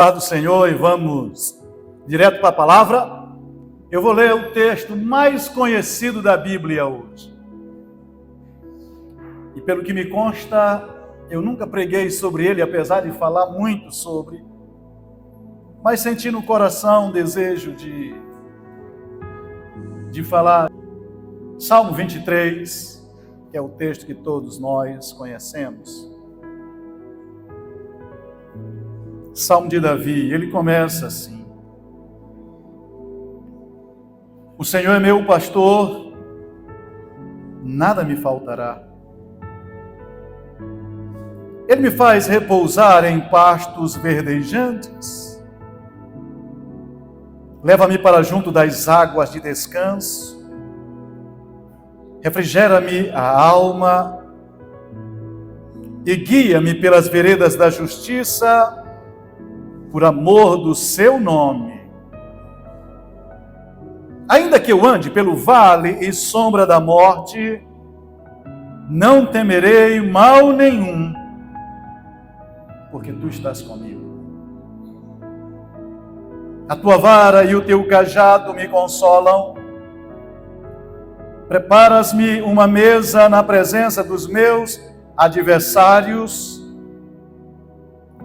Paz do Senhor, e vamos direto para a palavra. Eu vou ler o texto mais conhecido da Bíblia hoje. E pelo que me consta, eu nunca preguei sobre ele, apesar de falar muito sobre, mas senti no coração um desejo de falar. Salmo 23, que é o texto que todos nós conhecemos. Salmo de Davi, ele começa assim: O Senhor é meu pastor, nada me faltará. Ele me faz repousar em pastos verdejantes, leva-me para junto das águas de descanso, refrigera-me a alma e guia-me pelas veredas da justiça, por amor do seu nome. Ainda que eu ande pelo vale e sombra da morte, não temerei mal nenhum, porque tu estás comigo. A tua vara e o teu cajado me consolam. Preparas-me uma mesa na presença dos meus adversários.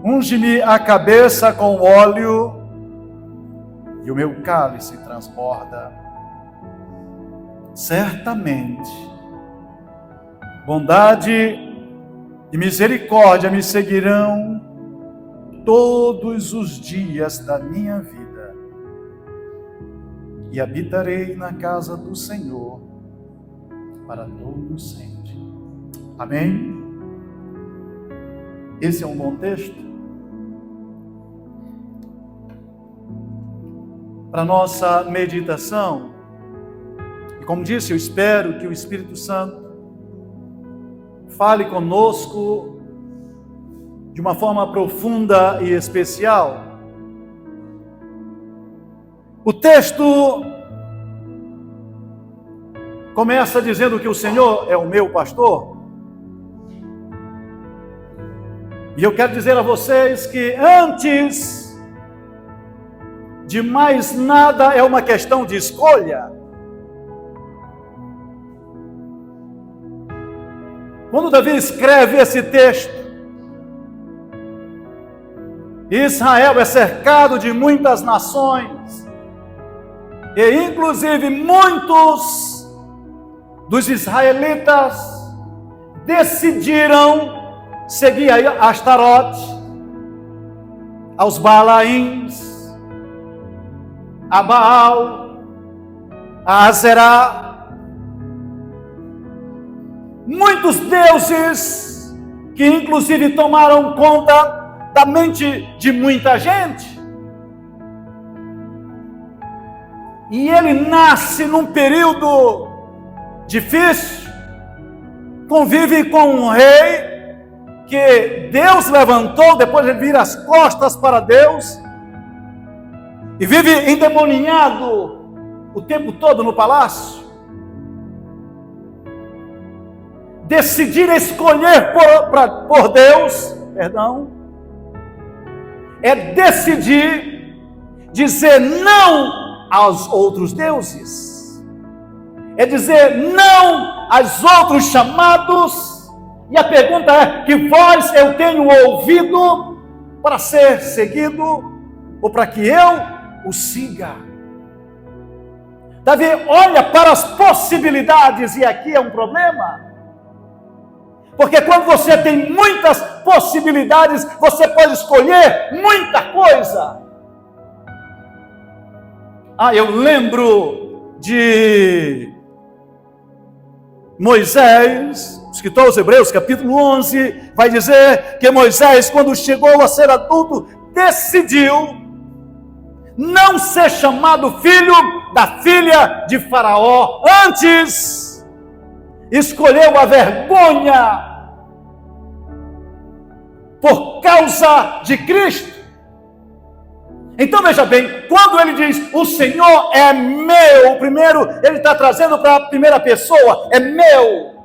Unge-me a cabeça com óleo e o meu cálice transborda. Certamente, bondade e misericórdia me seguirão todos os dias da minha vida, e habitarei na casa do Senhor para todo sempre. Amém? Esse é um bom texto para nossa meditação. E como disse, eu espero que o Espírito Santo fale conosco de uma forma profunda e especial. O texto começa dizendo que o Senhor é o meu pastor. E eu quero dizer a vocês que antes de mais nada é uma questão de escolha. Quando Davi escreve esse texto, Israel é cercado de muitas nações, e inclusive muitos dos israelitas decidiram seguir a Astarote, aos Baalaíns, a Baal, a Azerá, muitos deuses que inclusive tomaram conta da mente de muita gente. E ele nasce num período difícil, convive com um rei que Deus levantou, depois ele vira as costas para Deus, e vive endemoninhado o tempo todo no palácio. Decidir escolher por Deus, é decidir dizer não aos outros deuses, é dizer não aos outros chamados. E a pergunta é: que voz eu tenho ouvido para ser seguido, ou para que eu o siga? Davi olha para as possibilidades, e aqui é um problema, porque quando você tem muitas possibilidades, você pode escolher muita coisa. Eu lembro de Moisés. O escritor aos Hebreus, capítulo 11, vai dizer que Moisés, quando chegou a ser adulto, decidiu não ser chamado filho da filha de Faraó. Antes, escolheu a vergonha por causa de Cristo. Então veja bem, quando ele diz o Senhor é meu, primeiro ele está trazendo para a primeira pessoa, é meu.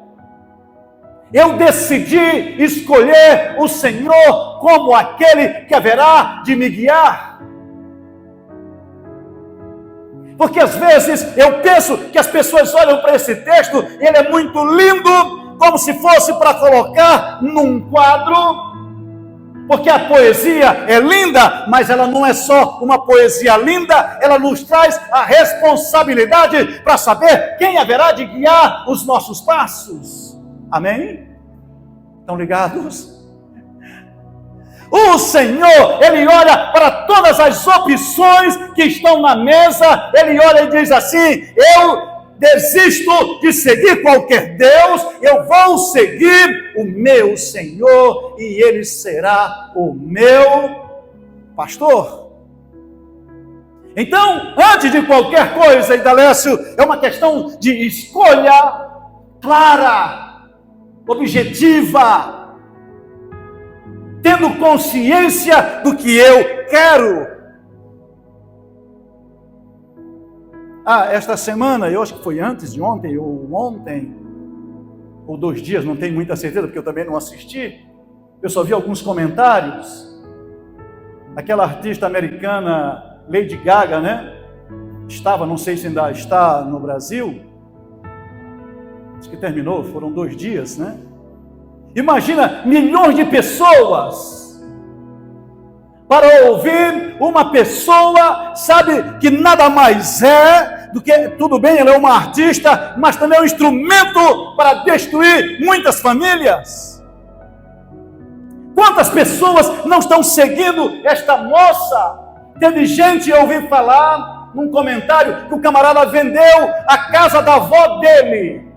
Eu decidi escolher o Senhor como aquele que haverá de me guiar. Porque às vezes eu penso que as pessoas olham para esse texto, ele é muito lindo, como se fosse para colocar num quadro. Porque a poesia é linda, mas ela não é só uma poesia linda, ela nos traz a responsabilidade para saber quem haverá de guiar os nossos passos. Amém? Estão ligados? O Senhor, Ele olha para todas as opções que estão na mesa, Ele olha e diz assim: eu desisto de seguir qualquer Deus, eu vou seguir o meu Senhor e Ele será o meu pastor. Então, antes de qualquer coisa, Idalécio, é uma questão de escolha clara, objetiva, tendo consciência do que eu quero. Esta semana, eu acho que foi antes de ontem, ou 2 dias, não tenho muita certeza, porque eu também não assisti, eu só vi alguns comentários. Aquela artista americana, Lady Gaga, né? Não sei se ainda está no Brasil, acho que terminou, foram 2 dias, né? Imagina milhões de pessoas para ouvir uma pessoa, sabe, que nada mais é do que, tudo bem, ela é uma artista, mas também é um instrumento para destruir muitas famílias. Quantas pessoas não estão seguindo esta moça? Teve gente, eu ouvi falar num comentário, que o camarada vendeu a casa da avó dele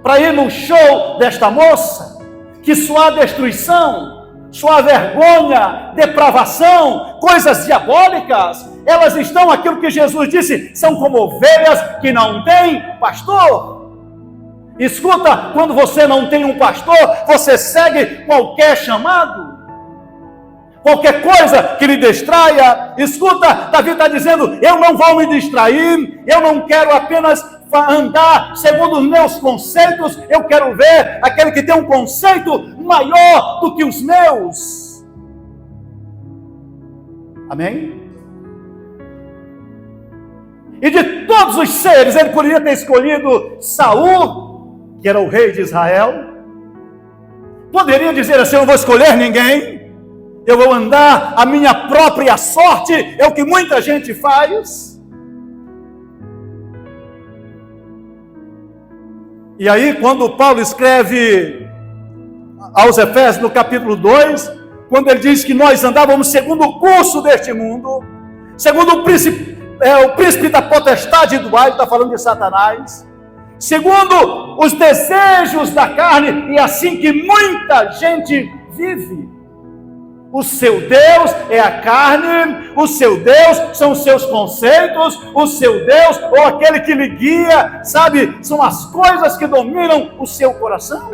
para ir no show desta moça, que sua destruição, sua vergonha, depravação, coisas diabólicas, elas estão, aquilo que Jesus disse, são como ovelhas que não têm pastor. Escuta, quando você não tem um pastor, você segue qualquer chamado, qualquer coisa que lhe distraia. Escuta, Davi está dizendo: eu não vou me distrair, eu não quero apenas andar segundo os meus conceitos, eu quero ver aquele que tem um conceito maior do que os meus. Amém? E de todos os seres, ele poderia ter escolhido Saul, que era o rei de Israel. Poderia dizer assim: eu não vou escolher ninguém, eu vou andar a minha própria sorte. É o que muita gente faz. E aí, quando Paulo escreve aos Efésios, no capítulo 2, quando ele diz que nós andávamos segundo o curso deste mundo, segundo o príncipe da potestade do ar, ele está falando de Satanás, segundo os desejos da carne, e assim que muita gente vive. O seu Deus é a carne, o seu Deus são os seus conceitos, o seu Deus, ou aquele que lhe guia, sabe, são as coisas que dominam o seu coração.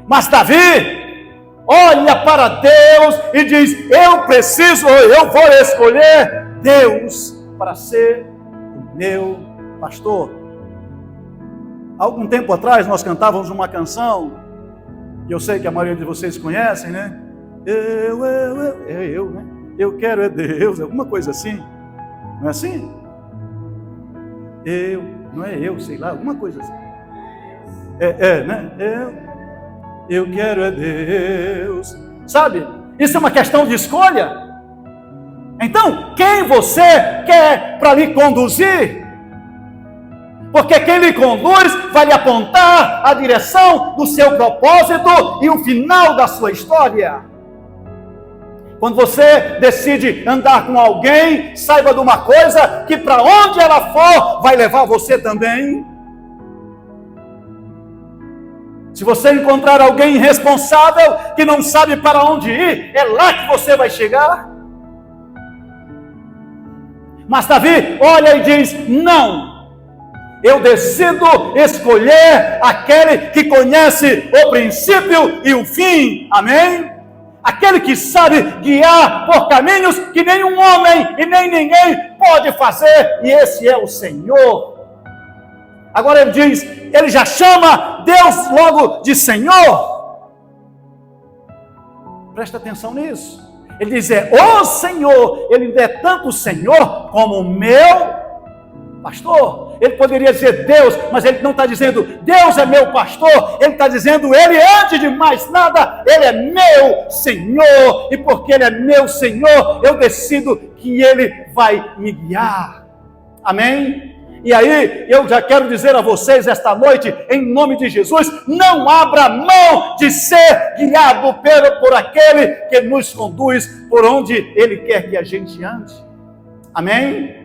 Mas Davi olha para Deus e diz: eu vou escolher Deus para ser o meu pastor. Há algum tempo atrás nós cantávamos uma canção, e eu sei que a maioria de vocês conhecem, né? Eu, né? Eu quero é Deus, alguma coisa assim. Não é assim? Não é eu, sei lá, alguma coisa assim. Né? Eu quero é Deus. Sabe? Isso é uma questão de escolha. Então, quem você quer para lhe conduzir? Porque quem lhe conduz vai lhe apontar a direção do seu propósito e o final da sua história. Quando você decide andar com alguém, saiba de uma coisa, que para onde ela for, vai levar você também. Se você encontrar alguém irresponsável, que não sabe para onde ir, é lá que você vai chegar. Mas Davi olha e diz: não, eu decido escolher aquele que conhece o princípio e o fim. Amém? Aquele que sabe guiar por caminhos que nenhum homem e nem ninguém pode fazer. E esse é o Senhor. Agora ele diz, ele já chama Deus logo de Senhor. Presta atenção nisso. Ele diz, o Senhor, ele ainda é tanto Senhor como o meu pastor. Ele poderia dizer Deus, mas ele não está dizendo Deus é meu pastor, ele está dizendo ele, antes de mais nada, ele é meu Senhor, e porque ele é meu Senhor, eu decido que ele vai me guiar. Amém? E aí, eu já quero dizer a vocês esta noite, em nome de Jesus, não abra mão de ser guiado por aquele que nos conduz por onde ele quer que a gente ande. Amém?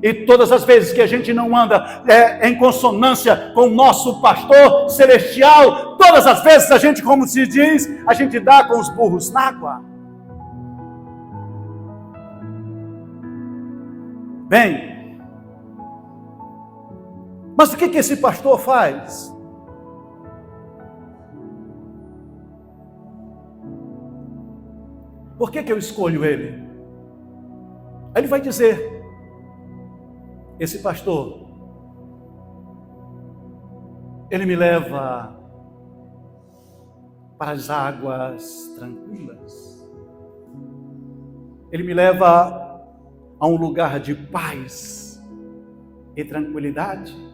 E todas as vezes que a gente não anda em consonância com o nosso pastor celestial, todas as vezes a gente, como se diz, a gente dá com os burros na água. Bem, mas o que esse pastor faz? Por que eu escolho ele? Ele vai dizer, esse pastor, ele me leva para as águas tranquilas. Ele me leva a um lugar de paz e tranquilidade.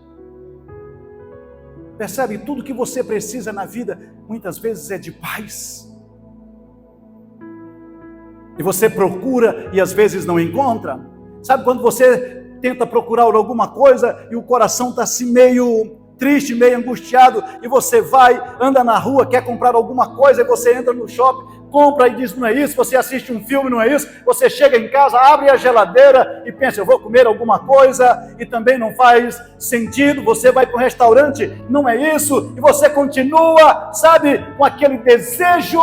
Percebe? Tudo que você precisa na vida, muitas vezes é de paz. E você procura e às vezes não encontra. Sabe quando você tenta procurar alguma coisa e o coração está assim meio triste, meio angustiado, e você vai, anda na rua, quer comprar alguma coisa, e você entra no shopping, compra e diz não é isso, você assiste um filme, não é isso, você chega em casa, abre a geladeira e pensa, eu vou comer alguma coisa, e também não faz sentido, você vai para um restaurante, não é isso, e você continua, sabe, com aquele desejo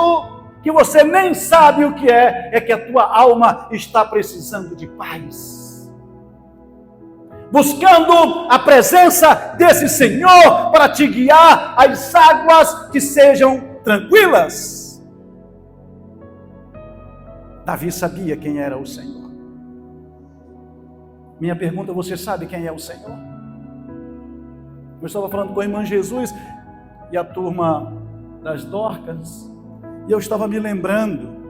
que você nem sabe o que é que a tua alma está precisando de paz. Buscando a presença desse Senhor para te guiar às águas que sejam tranquilas. Davi sabia quem era o Senhor. Minha pergunta, você sabe quem é o Senhor? Eu estava falando com a irmã Jesus e a turma das Dorcas, e eu estava me lembrando,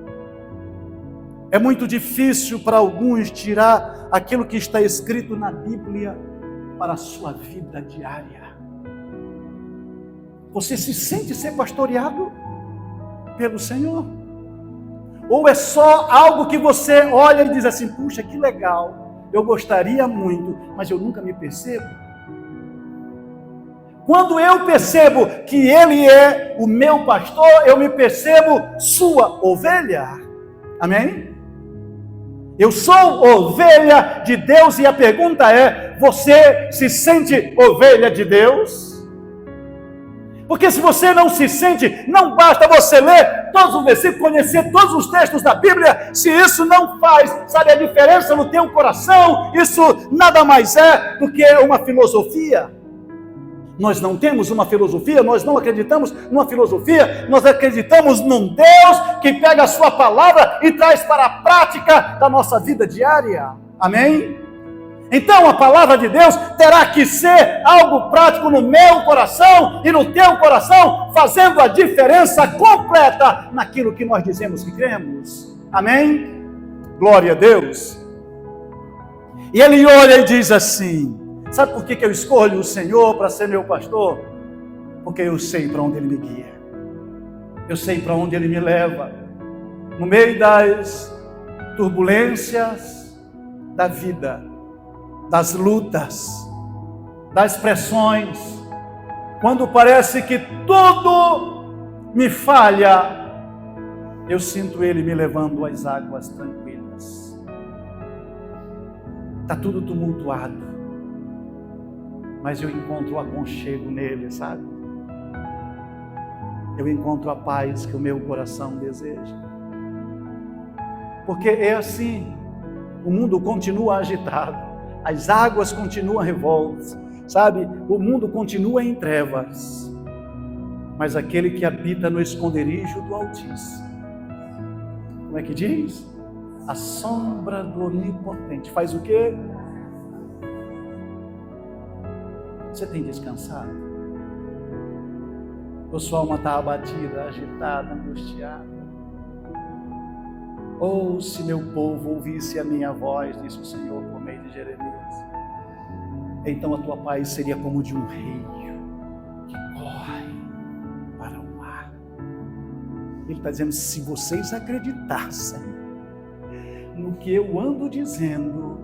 é muito difícil para alguns tirar aquilo que está escrito na Bíblia para a sua vida diária. Você se sente ser pastoreado pelo Senhor? Ou é só algo que você olha e diz assim, puxa, que legal, eu gostaria muito, mas eu nunca me percebo? Quando eu percebo que Ele é o meu pastor, eu me percebo sua ovelha. Amém? Eu sou ovelha de Deus e a pergunta é, você se sente ovelha de Deus? Porque se você não se sente, não basta você ler todos os versículos, conhecer todos os textos da Bíblia, se isso não faz, sabe, a diferença no teu coração, isso nada mais é do que uma filosofia. Nós não temos uma filosofia, nós não acreditamos numa filosofia, nós acreditamos num Deus que pega a sua palavra e traz para a prática da nossa vida diária. Amém? Então a palavra de Deus terá que ser algo prático no meu coração e no teu coração, fazendo a diferença completa naquilo que nós dizemos que cremos. Amém? Glória a Deus. E ele olha e diz assim, sabe por que eu escolho o Senhor para ser meu pastor? Porque eu sei para onde Ele me guia. Eu sei para onde Ele me leva. No meio das turbulências da vida, das lutas, das pressões, quando parece que tudo me falha, eu sinto Ele me levando às águas tranquilas. Está tudo tumultuado, mas eu encontro o aconchego nele, sabe? Eu encontro a paz que o meu coração deseja. Porque é assim, o mundo continua agitado, as águas continuam revoltas, sabe? O mundo continua em trevas, mas aquele que habita no esconderijo do Altíssimo, como é que diz? A sombra do Onipotente, faz o quê? Você tem descansado? Ou sua alma está abatida, agitada, angustiada? Ou se meu povo ouvisse a minha voz, disse o Senhor por meio de Jeremias, então a tua paz seria como de um rio que corre para o mar. Ele está dizendo, se vocês acreditassem no que eu ando dizendo,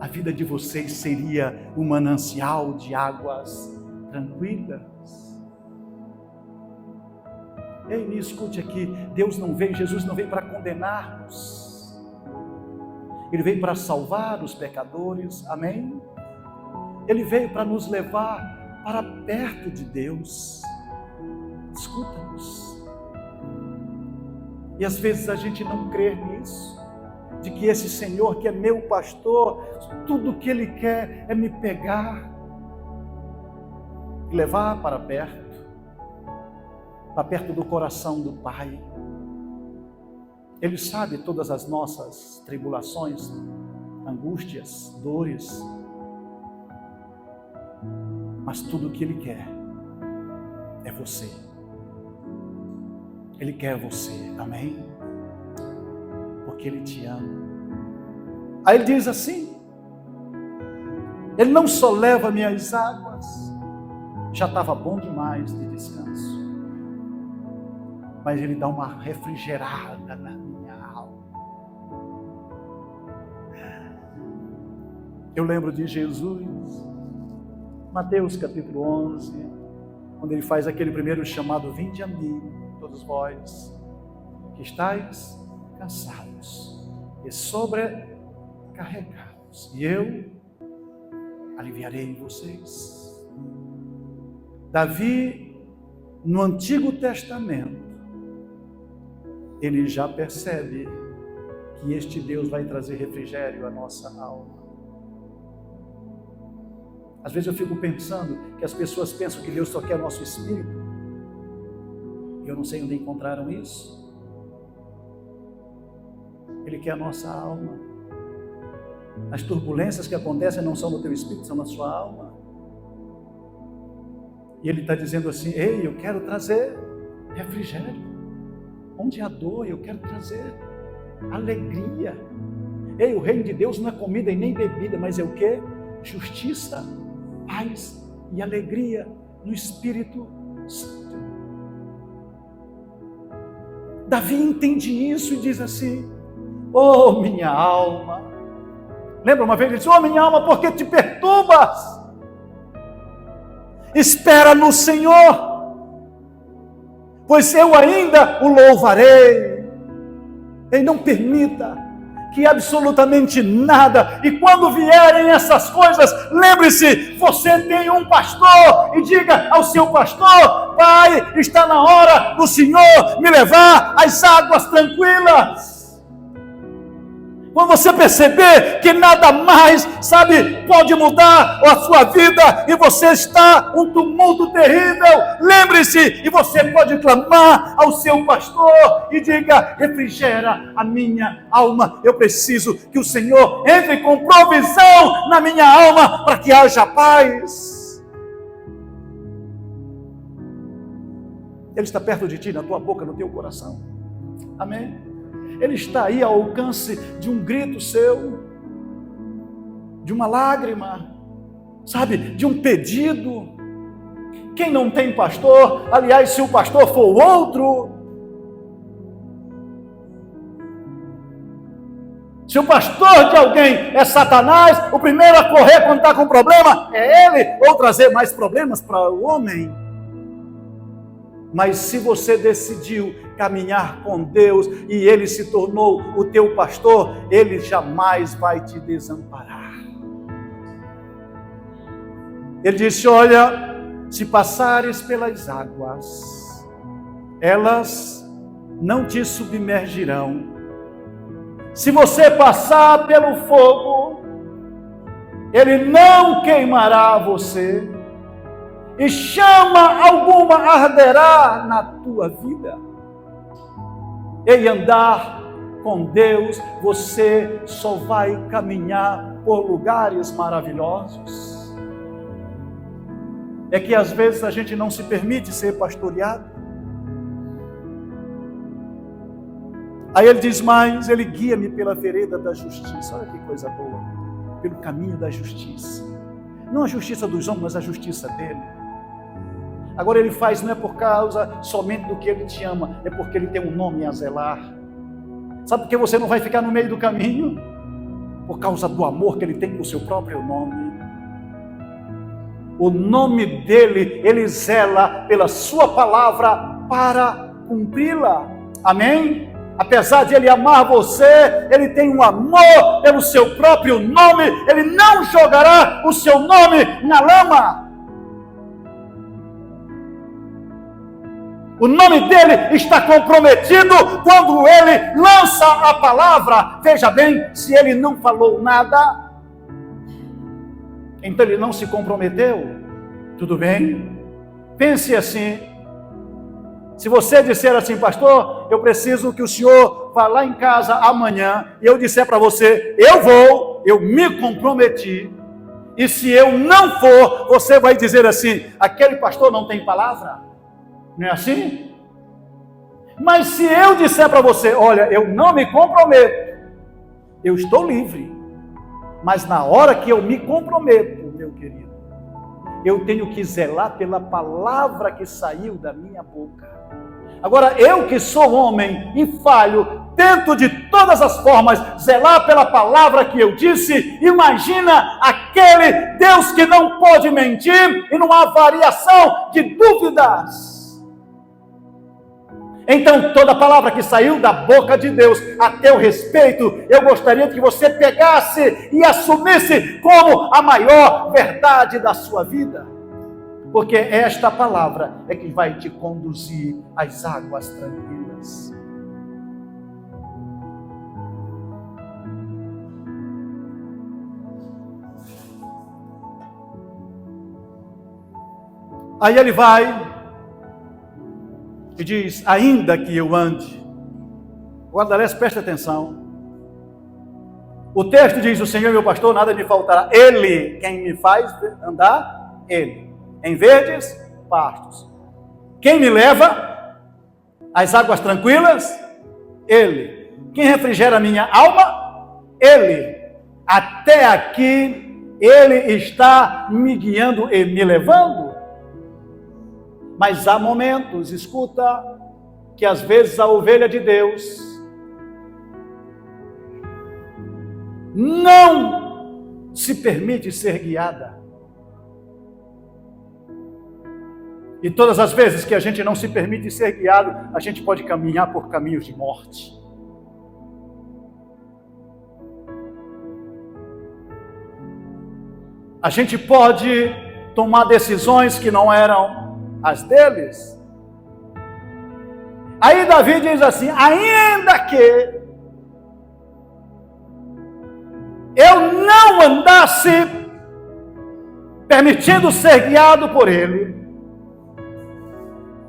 a vida de vocês seria um manancial de águas tranquilas. Ei, me escute aqui, Deus não veio, Jesus não veio para condenar-nos. Ele veio para salvar os pecadores, amém? Ele veio para nos levar para perto de Deus. Escuta-nos. E às vezes a gente não crê nisso, de que esse Senhor que é meu pastor, tudo que Ele quer é me pegar e levar para perto do coração do Pai. Ele sabe todas as nossas tribulações, angústias, dores, mas tudo o que Ele quer é você. Ele quer você, amém? Porque Ele te ama. Aí Ele diz assim, Ele não só leva minhas águas, já estava bom demais de descanso, mas Ele dá uma refrigerada na minha alma. Eu lembro de Jesus, Mateus capítulo 11, quando Ele faz aquele primeiro chamado, vinde a mim, todos vós que estáis cansados e sobrecarregados, e eu aliviarei vocês. Davi, no Antigo Testamento, ele já percebe que este Deus vai trazer refrigério à nossa alma. Às vezes eu fico pensando que as pessoas pensam que Deus só quer nosso espírito. E eu não sei onde encontraram isso. Ele quer a nossa alma. As turbulências que acontecem não são no teu espírito, são na sua alma. E Ele está dizendo assim, ei, eu quero trazer refrigério. Onde há dor, eu quero trazer alegria. Ei, o reino de Deus não é comida e nem bebida, mas é o quê? Justiça, paz e alegria no Espírito Santo. Davi entende isso e diz assim, oh minha alma, lembra uma vez ele disse, oh minha alma, por que te perturbas? Espera no Senhor, pois eu ainda o louvarei. E não permita que absolutamente nada, e quando vierem essas coisas, lembre-se, você tem um pastor, e diga ao seu pastor, Pai, está na hora do Senhor me levar às águas tranquilas. Quando você perceber que nada mais, pode mudar a sua vida e você está um tumulto terrível, lembre-se, e você pode clamar ao seu pastor e diga, refrigera a minha alma, eu preciso que o Senhor entre com provisão na minha alma para que haja paz. Ele está perto de ti, na tua boca, no teu coração, amém? Ele está aí ao alcance de um grito seu, de uma lágrima, de um pedido. Quem não tem pastor, aliás, se o pastor for outro, se o pastor de alguém é Satanás, o primeiro a correr quando está com problema é ele, ou trazer mais problemas para o homem. Mas se você decidiu caminhar com Deus e Ele se tornou o teu pastor, Ele jamais vai te desamparar. Ele disse, olha, se passares pelas águas, elas não te submergirão. Se você passar pelo fogo, ele não queimará você. E chama alguma arderá na tua vida. E andar com Deus, você só vai caminhar por lugares maravilhosos. é que às vezes a gente não se permite ser pastoreado. Aí ele diz mais, ele guia-me pela vereda da justiça. Olha que coisa boa, pelo caminho da justiça. Não a justiça dos homens, mas a justiça dele. Agora ele faz não é por causa somente do que ele te ama, é porque ele tem um nome a zelar. Sabe por que você não vai ficar no meio do caminho? Por causa do amor que ele tem por seu próprio nome. O nome dele, ele zela pela sua palavra para cumpri-la. Amém? Apesar de ele amar você, ele tem um amor pelo seu próprio nome. Ele não jogará o seu nome na lama. O nome dele está comprometido quando ele lança a palavra. Veja bem, se ele não falou nada, então ele não se comprometeu. Tudo bem? Pense assim. Se você disser assim, pastor, eu preciso que o senhor vá lá em casa amanhã, e eu disser para você, eu me comprometi, e se eu não for, você vai dizer assim, aquele pastor não tem palavra? Não é assim? Mas se eu disser para você, olha, eu não me comprometo, eu estou livre, mas na hora que eu me comprometo, meu querido, eu tenho que zelar pela palavra que saiu da minha boca. Agora, eu que sou homem e falho, tento de todas as formas zelar pela palavra que eu disse. Imagina aquele Deus que não pode mentir e não há variação de dúvidas. Então, toda palavra que saiu da boca de Deus a teu respeito, eu gostaria que você pegasse e assumisse como a maior verdade da sua vida. Porque esta palavra é que vai te conduzir às águas tranquilas. Aí ele vai e diz, ainda que eu ande. Guarda-lhes, preste atenção. O texto diz, o Senhor é meu pastor, nada me faltará. Ele, quem me faz andar, ele. Em verdes pastos. Quem me leva às águas tranquilas? Ele. Quem refrigera a minha alma? Ele. Até aqui, ele está me guiando e me levando. Mas há momentos, escuta, que às vezes a ovelha de Deus não se permite ser guiada. E todas as vezes que a gente não se permite ser guiado, a gente pode caminhar por caminhos de morte. A gente pode tomar decisões que não eram as deles. Aí Davi diz assim, ainda que eu não andasse permitindo ser guiado por ele,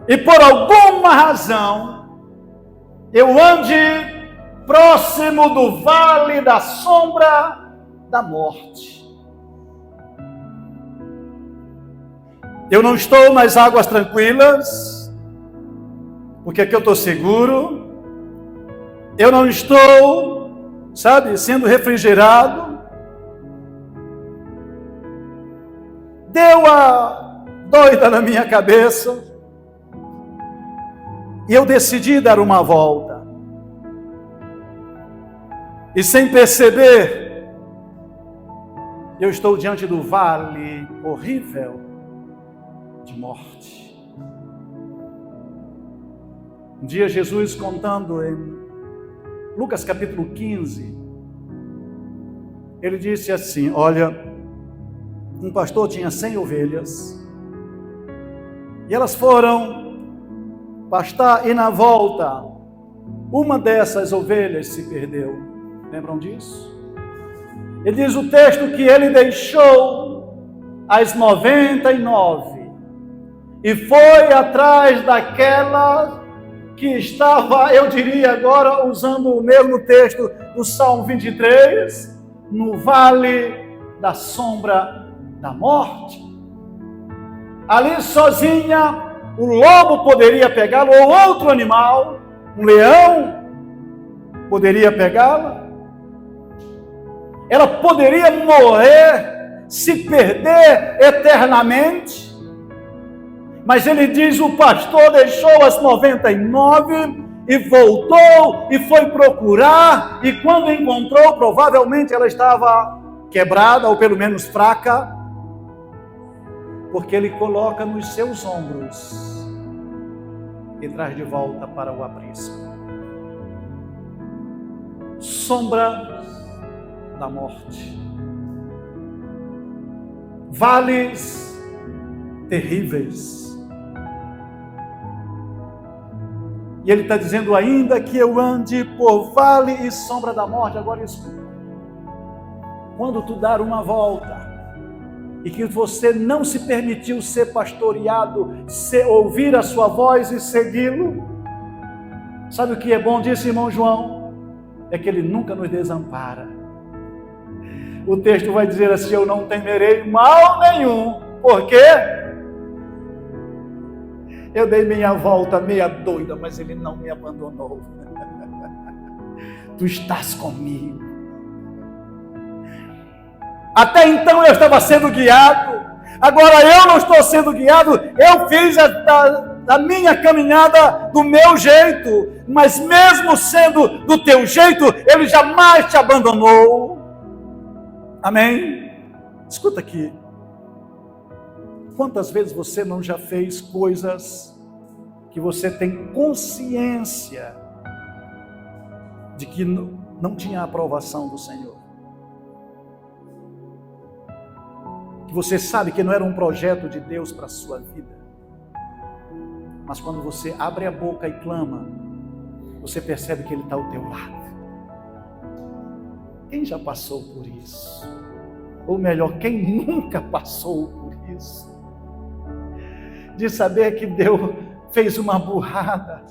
e por alguma razão eu ande próximo do vale da sombra da morte, eu não estou nas águas tranquilas, porque aqui eu estou seguro, eu não estou, sendo refrigerado, deu a doida na minha cabeça, e eu decidi dar uma volta. E sem perceber, eu estou diante do vale horrível de morte. Um dia Jesus contando em Lucas capítulo 15, ele disse assim, olha, um pastor tinha 100 ovelhas, e elas foram pastar, e na volta, uma dessas ovelhas se perdeu. Lembram disso? Ele diz o texto que ele deixou as 99 e foi atrás daquela que estava, eu diria agora, usando o mesmo texto do Salmo 23, no vale da sombra da morte. ali sozinha, o lobo poderia pegá-la, ou outro animal, um leão, poderia pegá-la. Ela poderia morrer, se perder eternamente. Mas ele diz, o pastor deixou as 99 e voltou e foi procurar, e quando encontrou, provavelmente ela estava quebrada, ou pelo menos fraca, porque ele coloca nos seus ombros e traz de volta para o aprisco. Sombra da morte, vales terríveis. E ele está dizendo, ainda que eu ande por vale e sombra da morte. Agora escuta, quando tu dar uma volta, e que você não se permitiu ser pastoreado, ouvir a sua voz e segui-lo, sabe o que é bom disso, irmão João? É que ele nunca nos desampara. O texto vai dizer assim, eu não temerei mal nenhum. Por quê? Eu dei minha volta meia doida, mas ele não me abandonou. Tu estás comigo. Até então eu estava sendo guiado, agora eu não estou sendo guiado, eu fiz a minha caminhada do meu jeito, mas mesmo sendo do teu jeito, ele jamais te abandonou. Amém? Escuta aqui. Quantas vezes você não já fez coisas que você tem consciência de que não tinha a aprovação do Senhor? Que você sabe que não era um projeto de Deus para a sua vida. Mas quando você abre a boca e clama, você percebe que Ele está ao teu lado. Quem já passou por isso? Ou melhor, quem nunca passou por isso? De saber que Deus fez uma burrada.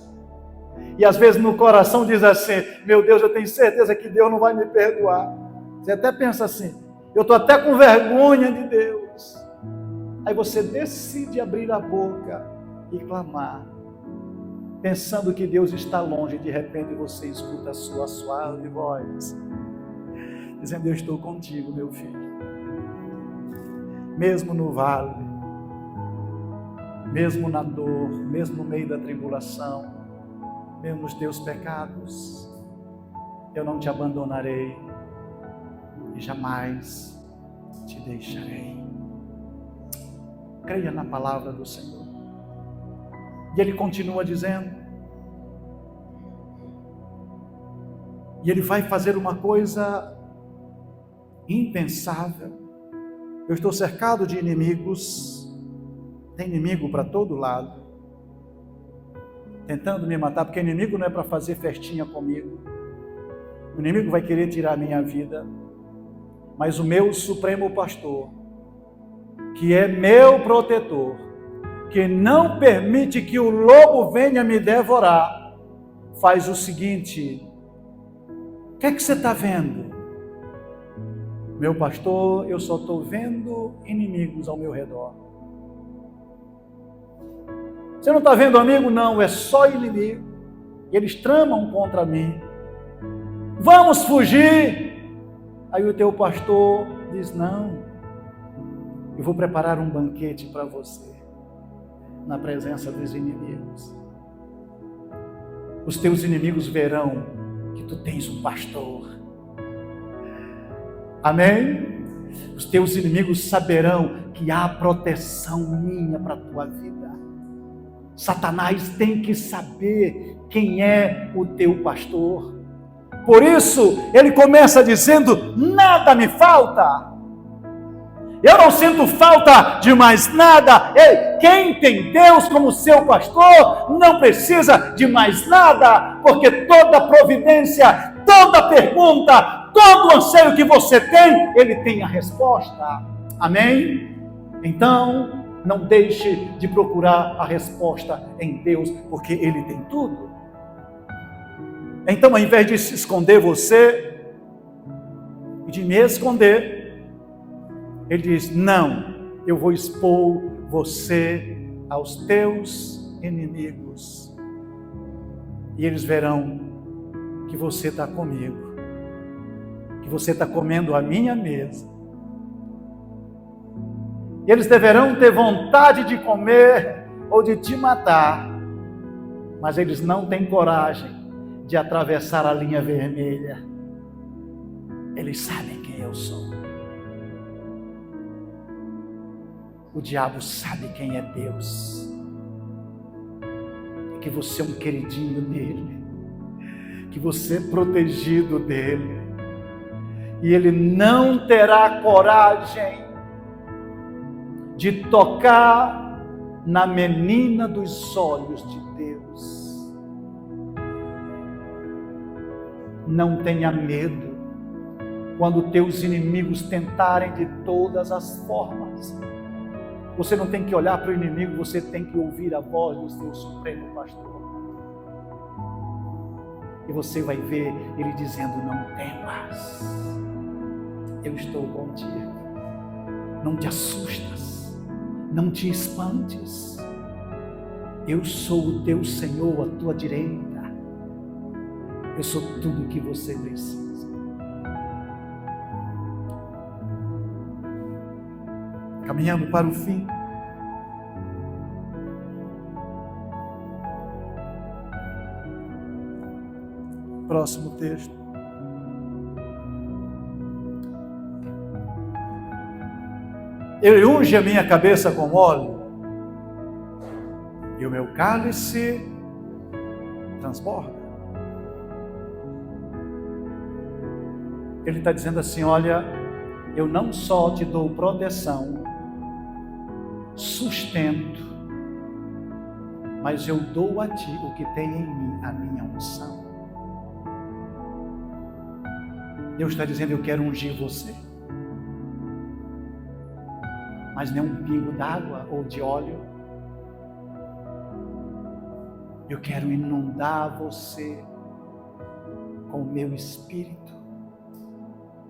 E às vezes no coração diz assim, meu Deus, eu tenho certeza que Deus não vai me perdoar. Você até pensa assim, eu estou até com vergonha de Deus. Aí você decide abrir a boca e clamar, pensando que Deus está longe. De repente você escuta a sua suave voz, dizendo, eu estou contigo, meu filho. Mesmo no vale, mesmo na dor, mesmo no meio da tribulação, mesmo nos teus pecados, eu não te abandonarei e jamais te deixarei. Creia na palavra do Senhor. E ele continua dizendo, e ele vai fazer uma coisa impensável. Eu estou cercado de inimigos, tem inimigo para todo lado, tentando me matar, porque inimigo não é para fazer festinha comigo. O inimigo vai querer tirar a minha vida, mas o meu supremo pastor, que é meu protetor, que não permite que o lobo venha me devorar, faz o seguinte, o que é que você está vendo? Meu pastor, eu só estou vendo inimigos ao meu redor. Você não está vendo amigo? Não, é só inimigo. Eles tramam contra mim. Vamos fugir. Aí o teu pastor diz, não, eu vou preparar um banquete para você, na presença dos inimigos. Os teus inimigos verão que tu tens um pastor. Amém? Os teus inimigos saberão que há proteção minha para a tua vida. Satanás tem que saber quem é o teu pastor. Por isso, ele começa dizendo, nada me falta. Eu não sinto falta de mais nada. Ei, quem tem Deus como seu pastor, não precisa de mais nada, porque toda providência, toda pergunta, todo anseio que você tem, Ele tem a resposta. Amém? Então, não deixe de procurar a resposta em Deus, porque Ele tem tudo. Então, ao invés de se esconder você, e de me esconder, Ele diz, não, eu vou expor você aos teus inimigos, e eles verão que você está comigo, que você está comendo a minha mesa. E eles deverão ter vontade de comer ou de te matar, mas eles não têm coragem de atravessar a linha vermelha. Eles sabem quem eu sou. O diabo sabe quem é Deus. E que você é um queridinho dele. Que você é protegido dele. E ele não terá coragem de tocar na menina dos olhos de Deus. Não tenha medo quando teus inimigos tentarem de todas as formas. Você não tem que olhar para o inimigo, você tem que ouvir a voz do seu Supremo Pastor. E você vai ver ele dizendo: não temas, eu estou contigo. Não te assustas, não te espantes. Eu sou o teu Senhor, a tua direita. Eu sou tudo o que você precisa. Caminhando para o fim. Próximo texto. Ele unge a minha cabeça com óleo, e o meu cálice transborda. Ele está dizendo assim: olha, eu não só te dou proteção, sustento, mas eu dou a ti o que tem em mim, a minha unção. Deus está dizendo: eu quero ungir você, mas nem um pingo d'água ou de óleo. Eu quero inundar você com o meu Espírito.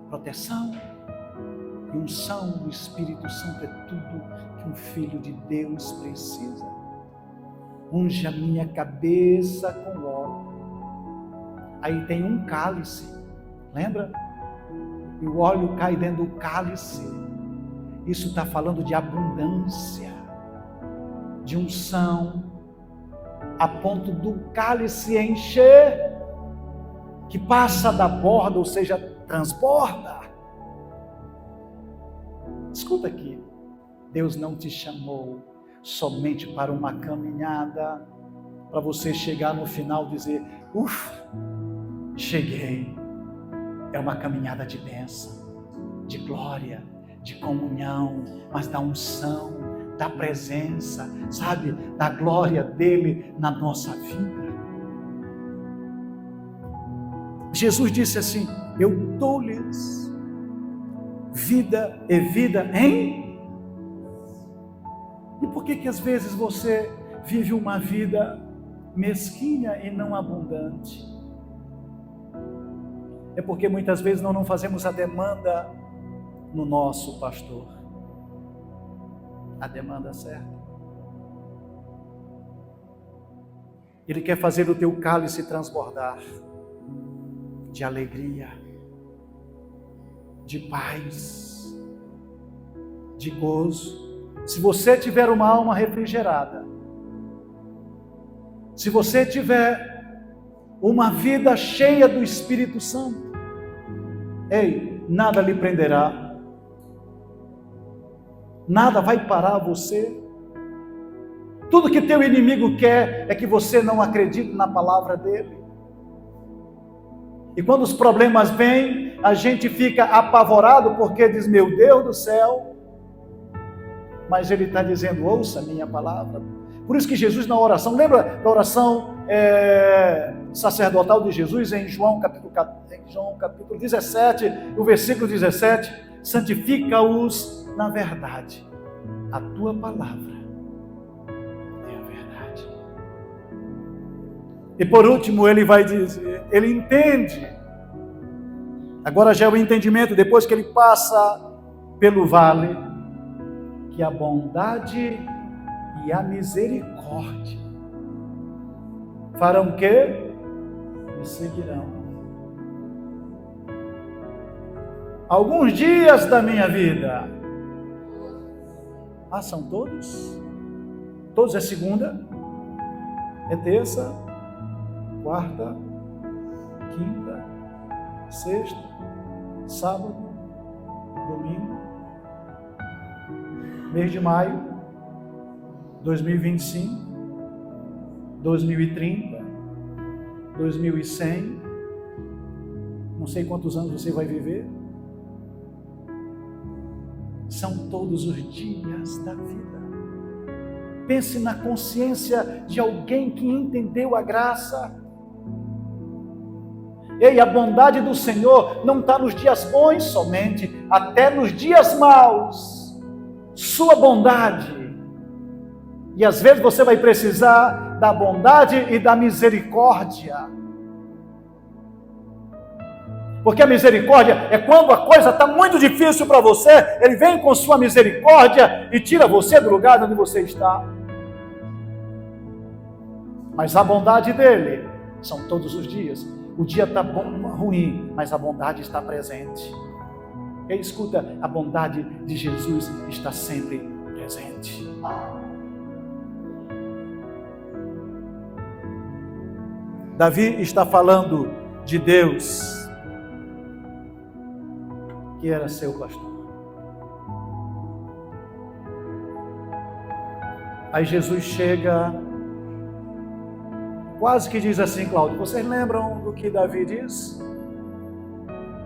Proteção e unção do Espírito Santo é tudo que um filho de Deus precisa. Unge a minha cabeça com óleo. Aí tem um cálice, lembra? E o óleo cai dentro do cálice. Isso está falando de abundância, de unção, a ponto do cálice encher, que passa da borda, ou seja, transborda. Escuta aqui, Deus não te chamou somente para uma caminhada, para você chegar no final e dizer: ufa, cheguei. É uma caminhada de bênção, de glória, de comunhão, mas da unção, da presença, sabe, da glória dele na nossa vida. Jesus disse assim: eu dou-lhes vida e vida em... E por que às vezes você vive uma vida mesquinha e não abundante? É porque muitas vezes nós não fazemos a demanda no nosso pastor, a demanda certa. Ele quer fazer o teu cálice transbordar de alegria, de paz, de gozo. Se você tiver uma alma refrigerada, se você tiver uma vida cheia do Espírito Santo, ei, nada lhe prenderá, nada vai parar você. Tudo que teu inimigo quer é que você não acredite na palavra dele. E quando os problemas vêm, a gente fica apavorado porque diz: meu Deus do céu. Mas ele está dizendo: ouça a minha palavra. Por isso que Jesus, na oração, lembra da oração sacerdotal de Jesus em João capítulo 17, o versículo 17: santifica-os na verdade, a tua palavra é a verdade. E por último ele vai dizer, ele entende, agora já é o entendimento, depois que ele passa pelo vale, que a bondade e a misericórdia farão o quê? Me seguirão. Alguns dias da minha vida. Ah, são todos? Todos é segunda, é terça, quarta, quinta, sexta, sábado, domingo, mês de maio, 2025, 2030, 2100, não sei quantos anos você vai viver. São todos os dias da vida. Pense na consciência de alguém que entendeu a graça. Ei, a bondade do Senhor não está nos dias bons somente, até nos dias maus. Sua bondade. E às vezes você vai precisar da bondade e da misericórdia. Porque a misericórdia é quando a coisa está muito difícil para você, Ele vem com sua misericórdia e tira você do lugar onde você está. Mas a bondade dele são todos os dias. O dia está bom, ruim, mas a bondade está presente. E escuta, a bondade de Jesus está sempre presente. Davi está falando de Deus, que era seu pastor. Aí Jesus chega, quase que diz assim, Cláudio, vocês lembram do que Davi diz?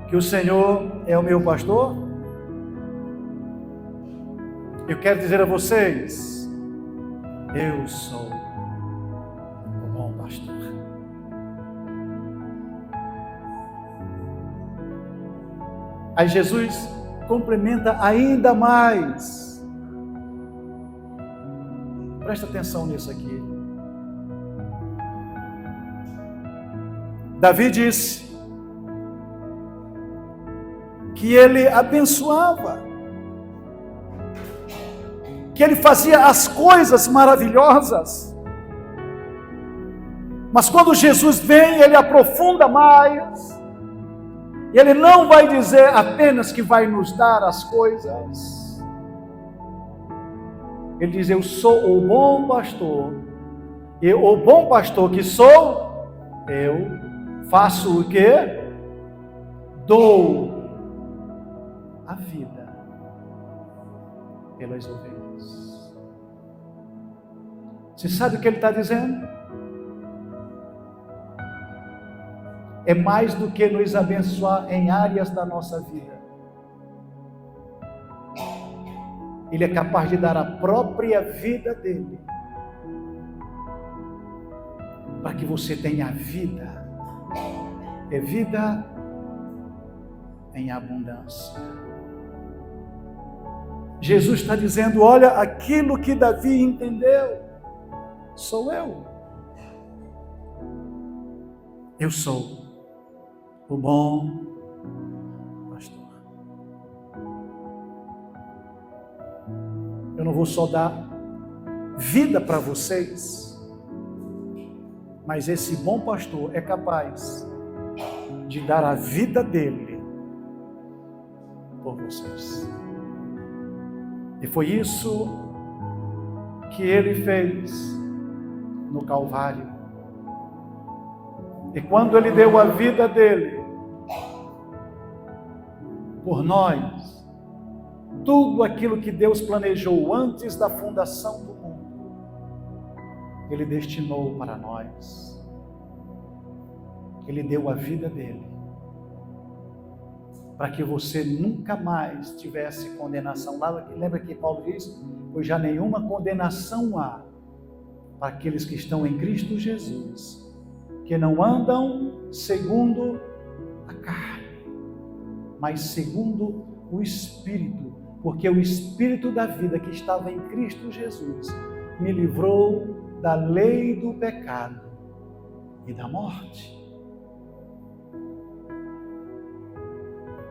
Que o Senhor é o meu pastor? Eu quero dizer a vocês, eu sou o bom pastor. Aí Jesus complementa ainda mais. Presta atenção nisso aqui. Davi disse que ele abençoava, que ele fazia as coisas maravilhosas. Mas quando Jesus vem, ele aprofunda mais. E ele não vai dizer apenas que vai nos dar as coisas. Ele diz, eu sou o bom pastor. E o bom pastor que sou, eu faço o quê? Dou a vida pelas ovelhas. Você sabe o que ele está dizendo? É mais do que nos abençoar em áreas da nossa vida. Ele é capaz de dar a própria vida dele, para que você tenha vida. É vida em abundância. Jesus está dizendo, olha, aquilo que Davi entendeu, sou eu. Eu sou o bom pastor. Eu não vou só dar vida para vocês, mas esse bom pastor é capaz de dar a vida dele por vocês. E foi isso que ele fez no Calvário. E quando ele deu a vida dele por nós, tudo aquilo que Deus planejou antes da fundação do mundo, Ele destinou para nós. Ele deu a vida dele, para que você nunca mais tivesse condenação. Lembra que Paulo diz? Pois já nenhuma condenação há para aqueles que estão em Cristo Jesus, que não andam segundo a carne, mas segundo o Espírito, porque o Espírito da vida que estava em Cristo Jesus me livrou da lei do pecado e da morte.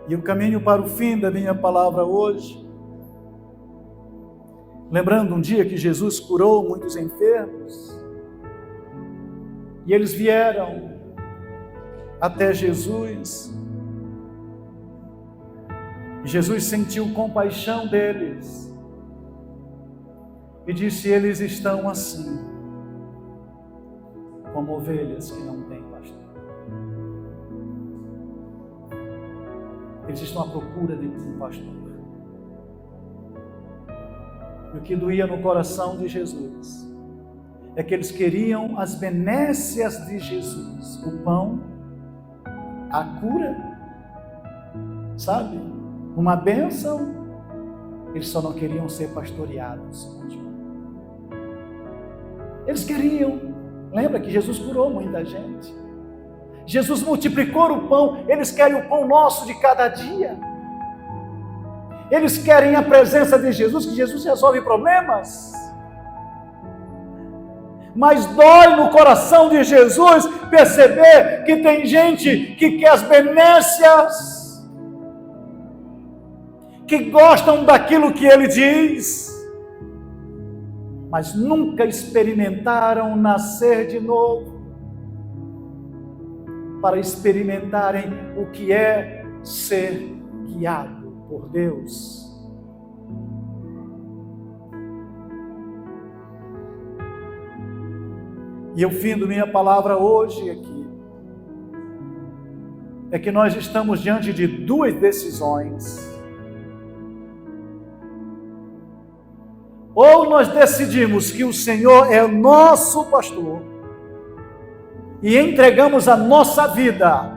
E o caminho para o fim da minha palavra hoje, lembrando um dia que Jesus curou muitos enfermos, e eles vieram até Jesus, e Jesus sentiu compaixão deles, e disse: eles estão assim, como ovelhas que não têm pastor. Eles estão à procura de um pastor. E o que doía no coração de Jesus é que eles queriam as benécias de Jesus, o pão, a cura, sabe? Uma bênção. Eles só não queriam ser pastoreados. Eles queriam. Lembra que Jesus curou muita gente? Jesus multiplicou o pão. Eles querem o pão nosso de cada dia. Eles querem a presença de Jesus, que Jesus resolve problemas. Mas dói no coração de Jesus perceber que tem gente que quer as benécias, que gostam daquilo que ele diz, mas nunca experimentaram nascer de novo, para experimentarem o que é ser guiado por Deus. E eu findo minha palavra hoje aqui, é que nós estamos diante de duas decisões. Ou nós decidimos que o Senhor é o nosso pastor e entregamos a nossa vida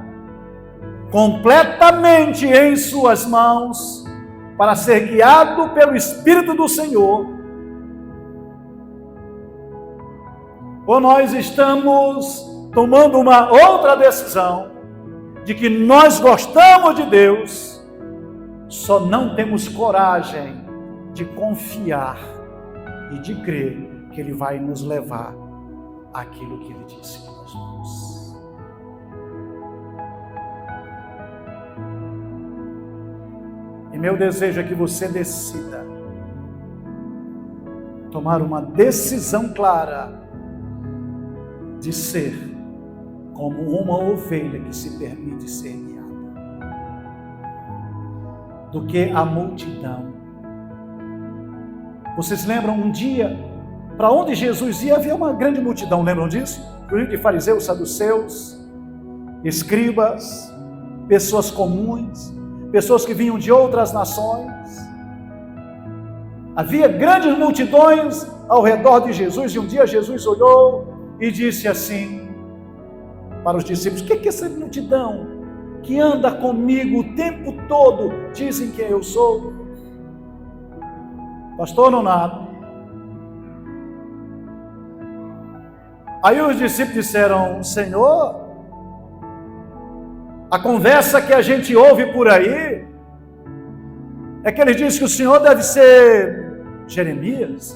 completamente em suas mãos para ser guiado pelo Espírito do Senhor, ou nós estamos tomando uma outra decisão de que nós gostamos de Deus, só não temos coragem de confiar e de crer que Ele vai nos levar àquilo que Ele disse que nós vamos. E meu desejo é que você decida tomar uma decisão clara de ser como uma ovelha que se permite ser guiada, do que a multidão. Vocês lembram um dia, para onde Jesus ia, havia uma grande multidão, lembram disso? Inclusive de fariseus, saduceus, escribas, pessoas comuns, pessoas que vinham de outras nações. Havia grandes multidões ao redor de Jesus, e um dia Jesus olhou e disse assim para os discípulos: o que é essa multidão que anda comigo o tempo todo? Dizem que eu sou pastor Nonato. Aí os discípulos disseram: Senhor, a conversa que a gente ouve por aí é que ele diz que o Senhor deve ser Jeremias,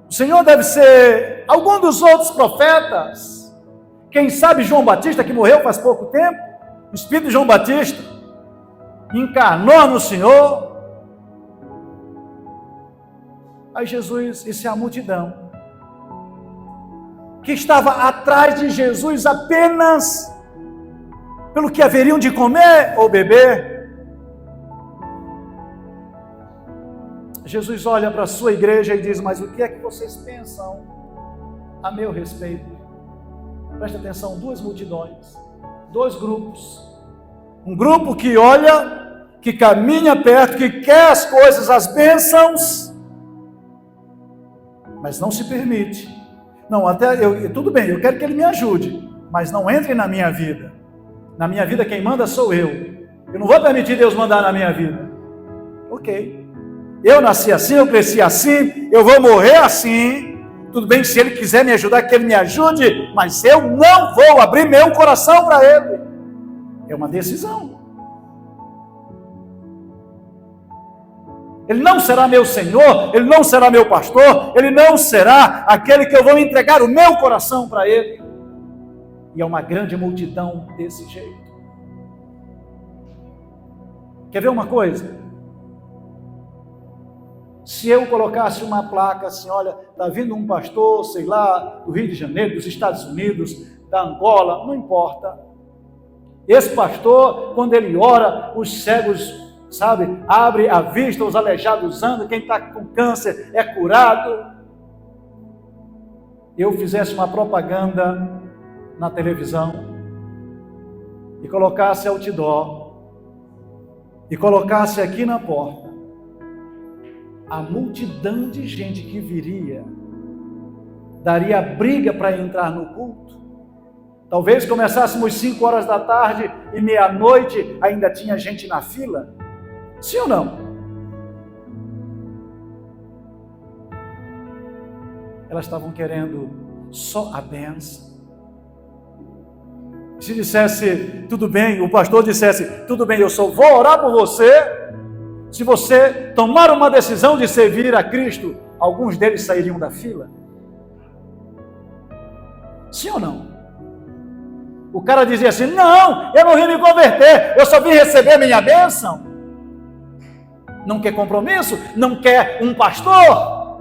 o Senhor deve ser algum dos outros profetas, quem sabe João Batista, que morreu faz pouco tempo. O Espírito de João Batista encarnou no Senhor. Aí Jesus disse à multidão, que estava atrás de Jesus apenas pelo que haveriam de comer ou beber. Jesus olha para a sua igreja e diz: mas o que é que vocês pensam a meu respeito? Presta atenção, duas multidões, dois grupos. Um grupo que olha, que caminha perto, que quer as coisas, as bênçãos, mas não se permite. Não, tudo bem, eu quero que ele me ajude, mas não entre na minha vida. Na minha vida quem manda sou eu. Eu não vou permitir Deus mandar na minha vida. Ok. Eu nasci assim, eu cresci assim, eu vou morrer assim. Tudo bem, se Ele quiser me ajudar, que Ele me ajude, mas eu não vou abrir meu coração para Ele. É uma decisão. Ele não será meu Senhor, Ele não será meu pastor, Ele não será aquele que eu vou entregar o meu coração para Ele. E é uma grande multidão desse jeito. Quer ver uma coisa? Se eu colocasse uma placa assim, olha, está vindo um pastor, sei lá, do Rio de Janeiro, dos Estados Unidos, da Angola, não importa. Esse pastor, quando ele ora, os cegos, sabe, abre a vista, os aleijados andam, quem está com câncer é curado. Eu fizesse uma propaganda na televisão e colocasse outdoor e colocasse aqui na porta, a multidão de gente que viria daria briga para entrar no culto. Talvez começássemos 5 horas da tarde e meia-noite ainda tinha gente na fila. Sim ou não? Elas estavam querendo só a bênção. Se dissesse, tudo bem, o pastor dissesse, tudo bem, eu só vou orar por você. Se você tomar uma decisão de servir a Cristo, alguns deles sairiam da fila. Sim ou não? O cara dizia assim, não, eu não vim me converter, eu só vim receber minha bênção. Não quer compromisso? Não quer um pastor?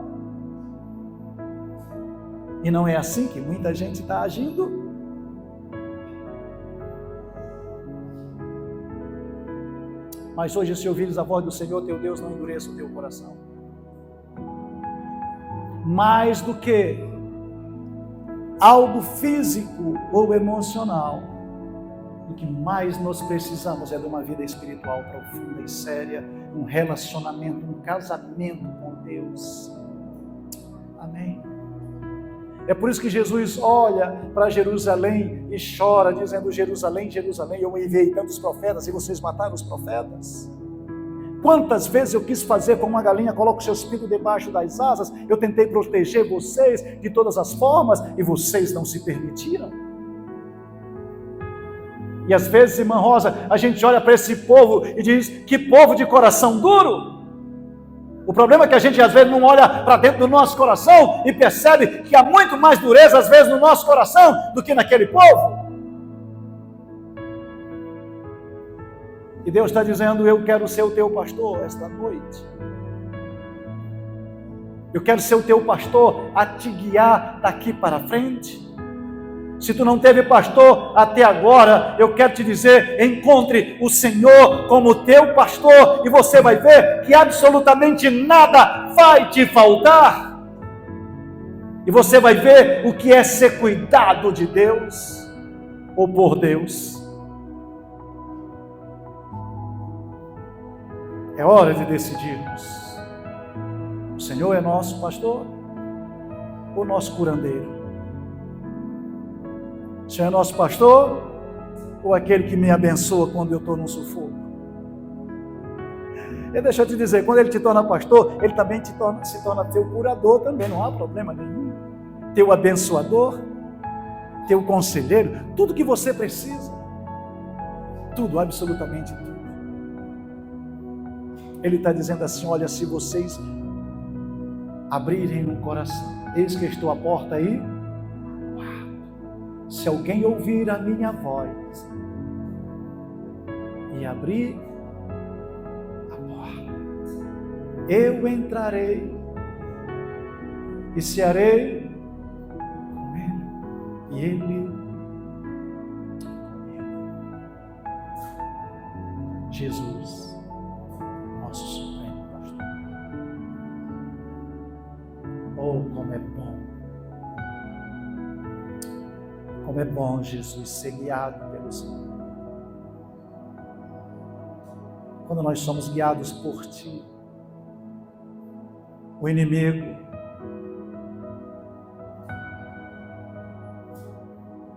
E não é assim que muita gente está agindo? Mas hoje, se ouvires a voz do Senhor teu Deus, não endureça o teu coração. Mais do que algo físico ou emocional, o que mais nós precisamos é de uma vida espiritual profunda e séria, um relacionamento, um casamento com Deus. Amém? É por isso que Jesus olha para Jerusalém e chora, dizendo, Jerusalém, Jerusalém, eu enviei tantos profetas e vocês mataram os profetas. Quantas vezes eu quis fazer como uma galinha coloca o seu espinho debaixo das asas, eu tentei proteger vocês de todas as formas e vocês não se permitiram. E às vezes, irmã Rosa, a gente olha para esse povo e diz, que povo de coração duro. O problema é que a gente às vezes não olha para dentro do nosso coração e percebe que há muito mais dureza às vezes no nosso coração do que naquele povo. E Deus está dizendo, eu quero ser o teu pastor esta noite. Eu quero ser o teu pastor a te guiar daqui para frente. Se tu não teve pastor até agora, eu quero te dizer, encontre o Senhor como teu pastor e você vai ver que absolutamente nada vai te faltar. E você vai ver o que é ser cuidado de Deus ou por Deus. É hora de decidirmos. O Senhor é nosso pastor ou nosso curandeiro? O Senhor é nosso pastor ou aquele que me abençoa quando eu estou num sufoco? E deixa eu te dizer, quando ele te torna pastor, ele também se torna teu curador também, não há problema nenhum. Teu abençoador, teu conselheiro, tudo que você precisa. Tudo, absolutamente tudo. Ele está dizendo assim, olha, se vocês abrirem o coração, eis que estou à porta aí, se alguém ouvir a minha voz e abrir a porta, eu entrarei e cearei com ele e ele comigo. Jesus, nosso supremo pastor. Oh, como é bom! Como é bom, Jesus, ser guiado pelo Senhor. Quando nós somos guiados por Ti, o inimigo,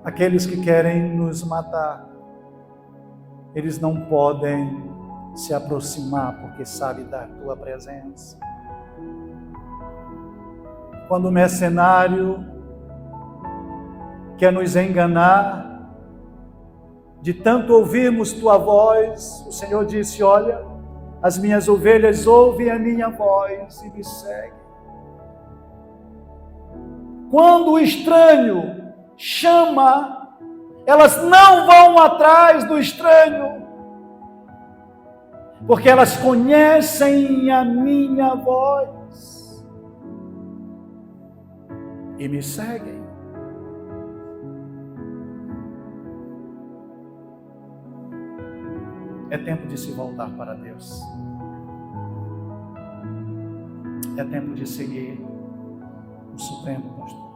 aqueles que querem nos matar, eles não podem se aproximar porque sabem da Tua presença. Quando o mercenário quer nos enganar, de tanto ouvirmos Tua voz, o Senhor disse, olha, as minhas ovelhas ouvem a minha voz e me seguem. Quando o estranho chama, elas não vão atrás do estranho, porque elas conhecem a minha voz. voz e me seguem. É tempo de se voltar para Deus. É tempo de seguir o Supremo Pastor.